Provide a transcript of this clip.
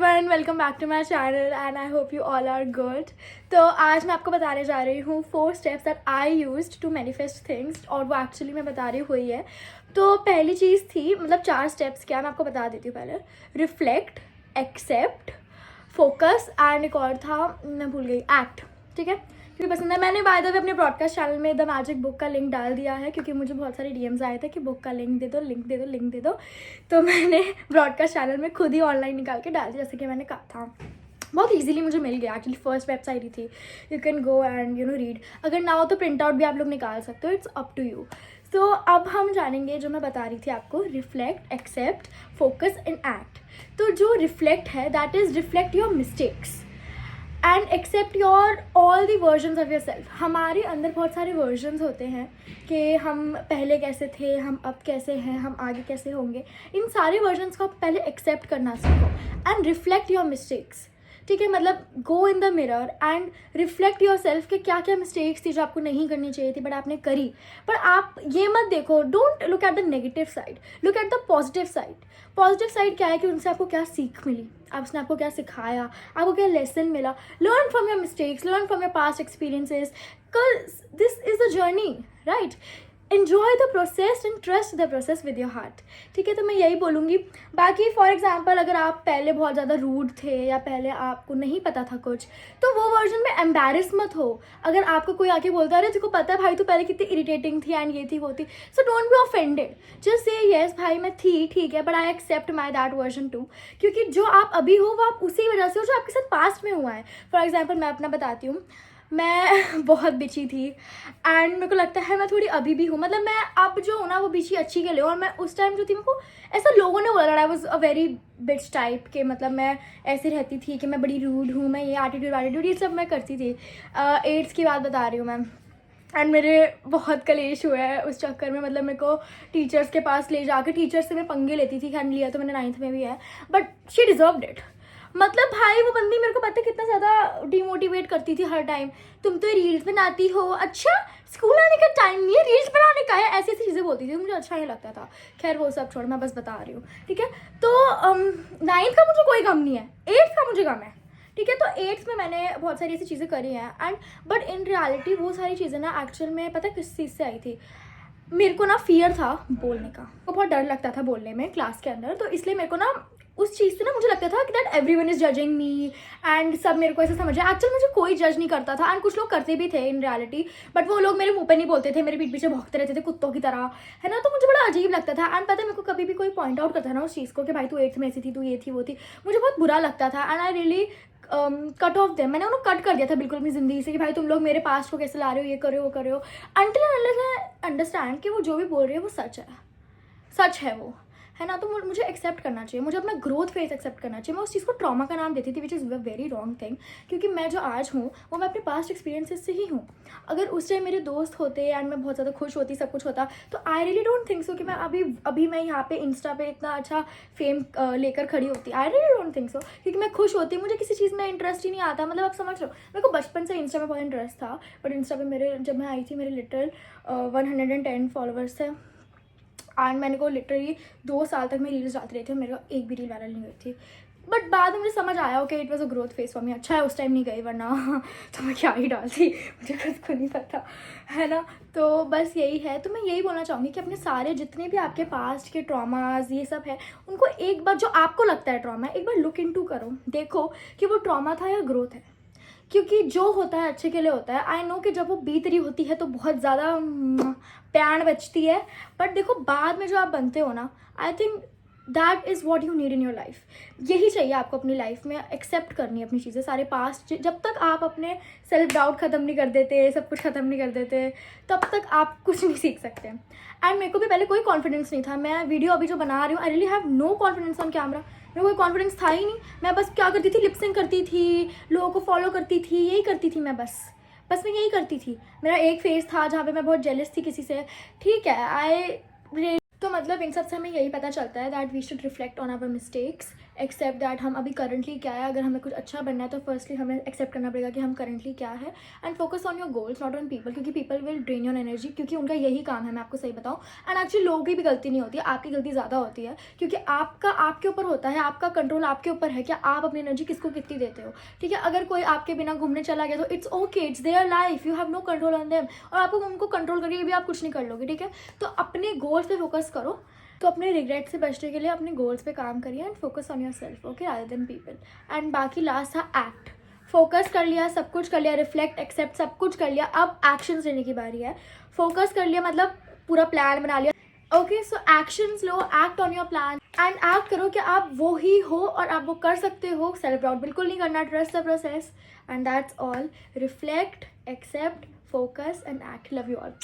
And welcome back to my channel and I hope you all are good. तो आज मैं आपको बताने जा रही हूँ 4 steps that I used to manifest things, और वो एक्चुअली मैं बता रही हुई है। तो पहली चीज़ थी, मतलब 4 स्टेप्स क्या, मैं आपको बता देती हूँ पहले। रिफ्लेक्ट, एक्सेप्ट, फोकस एंड एक और था, मैं भूल गई, एक्ट। ठीक है, क्योंकि पसंद है। मैंने बाय द वे अपने ब्रॉडकास्ट चैनल में द मैजिक बुक का लिंक डाल दिया है, क्योंकि मुझे बहुत सारे डीएम्स आए थे कि बुक का लिंक दे दो, लिंक दे दो, लिंक दे दो। तो मैंने ब्रॉडकास्ट चैनल में खुद ही ऑनलाइन निकाल के डाल दिया, जैसे कि मैंने कहा था। बहुत इजीली मुझे मिल गया, एक्चुअली फर्स्ट वेबसाइट ही थी। You can go and read. अगर ना हो तो प्रिंट आउट भी आप लोग निकाल सकते हो, इट्स अप टू यू। तो अब हम जानेंगे जो मैं बता रही थी आपको, reflect, accept, focus and act. तो जो रिफ्लेक्ट है, that is reflect your mistakes and accept your all the versions of yourself. हमारे अंदर बहुत सारे वर्जन्स होते हैं कि हम पहले कैसे थे, हम अब कैसे हैं, हम आगे कैसे होंगे। इन सारे वर्जन्स को आप पहले एक्सेप्ट करना सीखो एंड रिफ्लेक्ट योर मिस्टेक्स। ठीक है, मतलब go in the mirror and reflect yourself कि क्या क्या मिस्टेक्स थी जो आपको नहीं करनी चाहिए थी बट आपने करी। पर आप ये मत देखो, don't look at the negative side, look at the positive side. Positive side क्या है कि उनसे आपको क्या सीख मिली, उसने आपको क्या सिखाया, आपको क्या लेसन मिला। Learn from your mistakes, learn from your past experiences, because this is the journey, right. Enjoy the process and trust the process with your heart. ठीक है, तो मैं यही बोलूँगी। बाकी फॉर एग्जाम्पल, अगर आप पहले बहुत ज़्यादा रूड थे या पहले आपको नहीं पता था कुछ, तो वो वर्जन में एम्बैरस मत हो। अगर आपको कोई आके बोलता है, अरे तेको पता है भाई तू पहले कितनी इरिटेटिंग थी एंड ये थी वो थी, so don't be offended, just say yes भाई मैं थी, ठीक है, but I accept my that version too. क्योंकि जो आप अभी हो वो आप उसी वजह से हो जो आपके साथ पास्ट में हुआ है। फॉर एग्जाम्पल मैं अपना बताती हूँ, मैं बहुत बिची थी एंड मेरे को लगता है मैं थोड़ी अभी भी हूँ। मतलब मैं अब जो हूँ ना वो बिची अच्छी के लिए, और मैं उस टाइम जो थी, मेरे को ऐसा लोगों ने बोला, I was a very bitch type के, मतलब मैं ऐसे रहती थी कि मैं बड़ी रूड हूँ, मैं ये एटीट्यूड ये सब मैं करती थी। 8th की बात बता रही हूँ मैं। एंड मेरे बहुत कलेश हुआ है उस चक्कर में, मतलब मेरे को टीचर्स के पास ले जाकर, टीचर्स से मैं पंगे लेती थी। खैर लिया तो मैंने 9th में भी है, बट शी डिजर्व्ड इट। मतलब भाई वो बंदी मेरे को पता है कितना ज़्यादा डिमोटिवेट करती थी हर टाइम। तुम तो रील्स बनाती हो, अच्छा स्कूल आने का टाइम नहीं है, रील्स बनाने का है, ऐसी ऐसी चीज़ें बोलती थी, मुझे अच्छा नहीं लगता था। खैर वो सब छोड़, मैं बस बता रही हूँ। ठीक है, तो 9th का मुझे कोई गम नहीं है, 8th का मुझे गम है। ठीक है, तो 8th में मैंने बहुत सारी ऐसी चीज़ें करी हैं एंड बट इन रियलिटी वो सारी चीज़ें ना एक्चुअल में पता है किस चीज़ से आई थी। मेरे को ना फियर था बोलने का, को बहुत डर लगता था बोलने में क्लास के अंदर, तो इसलिए मेरे को ना उस चीज़ से ना मुझे लगता था कि that everyone is judging me and सब मेरे को ऐसे समझे। एक्चुअली मुझे कोई जज नहीं करता था एंड कुछ लोग करते भी थे इन रियलिटी, बट वो लोग मेरे मुंह पे नहीं बोलते थे, मेरे पीठ पीछे भौंकते रहते थे कुत्तों की तरह, है ना। तो मुझे बड़ा अजीब लगता था एंड पता है मेरे को कभी भी कोई पॉइंट आउट करता था ना उस चीज़ को कि भाई तू 8th में ऐसी थी, तू ये थी वो थी, मुझे बहुत बुरा लगता था and I really cut off them. मैंने उन्हें कट कर दिया था बिल्कुल अपनी ज़िंदगी से कि भाई तुम लोग मेरे पास्ट को कैसे ला रहे हो, ये कर रहे हो वो कर रहे हो। अनटिल अनलेस आई अंडरस्टैंड कि वो जो भी बोल रही है वो सच है, सच है वो, है ना। तो मुझे एक्सेप्ट करना चाहिए, मुझे अपना ग्रोथ फेज एक्सेप्ट करना चाहिए। मैं उस चीज़ को ट्रॉमा का नाम देती थी, which is a very wrong thing, क्योंकि मैं जो आज हूँ वो मैं अपने पास्ट एक्सपीरियंसेस से ही हूँ। अगर उस टाइम मेरे दोस्त होते एंड मैं बहुत ज़्यादा खुश होती, सब कुछ होता, तो I really don't think so कि मैं अभी मैं यहाँ पे इंस्टा पे इतना अच्छा फेम लेकर खड़ी होती। I really don't think so, क्योंकि मैं खुश होती, मुझे किसी चीज़ में इंटरेस्ट ही नहीं आता। मतलब आप समझ लो, मेरे को बचपन से इंस्टा में बहुत इंटरेस्ट था, बट इंस्टा पे मेरे जब मैं आई थी मेरे लिटरल 110 फॉलोअर्स थे एंड मैंने को लिटरली 2 साल तक मैं रील्स डालती रही थी, मेरे को एक भी रील वायरल नहीं हुई थी। बट बाद में मुझे समझ आया okay it was a growth face for me. अच्छा है उस टाइम नहीं गई, वरना तो मैं क्या ही डालती, मुझे खुद को नहीं पता, है ना। तो बस यही है। तो मैं यही बोलना चाहूँगी कि अपने सारे जितने भी आपके पास्ट के ट्रॉमाज ये सब है, उनको एक बार, जो आपको लगता है ट्रॉमा, एक बार लुक इनटू करो, देखो कि वो ट्रॉमा था या ग्रोथ है। क्योंकि जो होता है अच्छे के लिए होता है। आई नो कि जब वो बीत रही होती है तो बहुत ज़्यादा प्यान बचती है, बट देखो बाद में जो आप बनते हो ना, I think that is what you need in your life. यही चाहिए आपको अपनी लाइफ में, एक्सेप्ट करनी है अपनी चीज़ें, सारे पास्ट। जब तक आप अपने सेल्फ डाउट ख़त्म नहीं कर देते, सब कुछ ख़त्म नहीं कर देते, तब तक आप कुछ नहीं सीख सकते। एंड मेरे को भी पहले कोई कॉन्फिडेंस नहीं था। मैं वीडियो अभी जो बना रही हूँ, I really have no confidence on camera. मेरे को कोई कॉन्फिडेंस था ही नहीं। मैं बस क्या करती थी, लिपसिंग करती थी, लोगों को फॉलो करती थी, यही करती थी मैं, बस मैं यही करती थी। मेरा एक फेज था जहाँ पे मैं बहुत जेलस थी किसी से, ठीक है। तो मतलब इन सब से हमें यही पता चलता है that we should reflect on our mistakes, accept that हम अभी करंटली क्या है. अगर हमें कुछ अच्छा बनना है तो फर्स्टली हमें एक्सेप्ट करना पड़ेगा कि हम करंटली क्या है. And focus on your goals, not on people, क्योंकि people will drain your energy, क्योंकि उनका यही काम है, मैं आपको सही बताऊँ. एंड एक्चुअली लोगों की भी गलती नहीं होती है, आपकी गलती ज़्यादा होती है, क्योंकि आपका आपके ऊपर होता है, आपका कंट्रोल आपके ऊपर है कि आप अपनी एनर्जी किसको कितनी देते हो. ठीक है, अगर कोई आपके बिना घूमने चला गया तो it's okay, it's their life, you have no control on them. और आपको उनको कंट्रोल करके भी आप कुछ नहीं कर लोगे. ठीक है, तो अपने गोल्स पे फोकस करो. तो अपने रिग्रेट से बचने के लिए अपने गोल्स पे काम करिए and focus on your self, okay, rather than people. And बाकी लास्ट था एक्ट. फोकस कर लिया, सब कुछ कर लिया, रिफ्लेक्ट, एक्सेप्ट, सब कुछ कर लिया, अब एक्शंस लेने की बारी है. फोकस कर लिया मतलब पूरा प्लान बना लिया. Okay, so actions low, act on your plan and act करो कि आप वो ही हो और आप वो कर सकते हो. सेल्फ डाउट बिल्कुल नहीं करना, trust the process and that's all. Reflect, accept, focus and act. Love you all.